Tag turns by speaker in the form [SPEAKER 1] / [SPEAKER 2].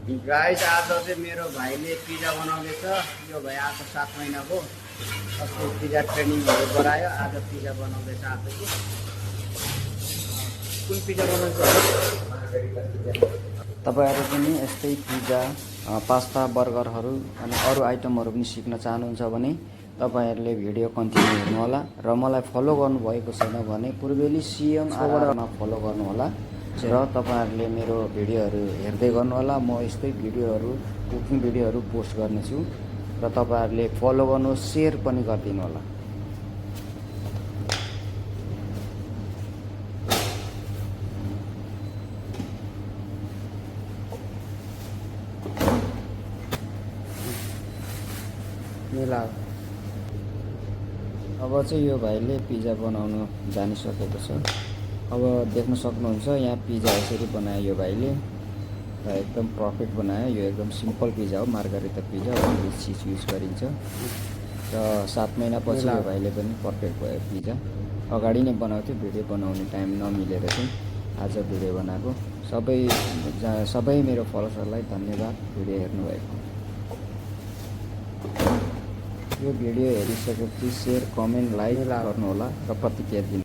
[SPEAKER 1] Guys आज चाहिँ मेरो भाइले पिज्जा बनाउँदैछ। यो भाइ आएको 7 महिनाको अस्ति पिज्जा ट्रेनिङहरू गरायो। आज पिज्जा बनाउँदैछ आज कि कुन पिज्जा बनाउँछ?
[SPEAKER 2] तपाईहरु पनि यस्तै पिज्जा पास्ता बर्गरहरू अनि अरू आइटमहरू पनि सिक्न चाहनुहुन्छ भने तपाईहरुले भिडियो कन्टिन्यू हेर्नु होला र मलाई फलो गर्नु भएको छैन भने पूर्वेली सीएम आरमा फलो गर्नु होला र तपाईहरुले मेरो भिडियोहरू हेर्दै गर्नु होला। म यस्तै भिडियोहरू कुकिङ भिडियोहरू पोस्ट गर्ने छु र तपाईहरुले फलो गर्नु शेयर पनि गरिदिनु होला।
[SPEAKER 1] मिला
[SPEAKER 2] अब चाहिँ यो भाइले पिज्जा बनाउन जानिसकेको छ। अब देख्न सक्नुहुन्छ यहाँ पिज्जा यसरी बनायो यो भाइले र एकदम परफेक्ट बनायो। यो एकदम सिम्पल पिज्जा हो, मार्गारिटा पिज्जा हो, चीज युज गरिन्छ र 7 महिनापछि यो भाइले पनि परफेक्ट भयो पिज्जा। अगाडि नै बनाउँथ्यो, भिडियो बनाउने टाइम नमिलेर चाहिँ आज भिडियो बनाएको। सबै मेरो फलोअर्सहरूलाई धन्यवाद भिडियो हेर्नुभएको। यो भिडियो हेरिसकेपछि शेयर कमेन्ट लाइक गर्नु होला र प्रतिक्रिया दिनु।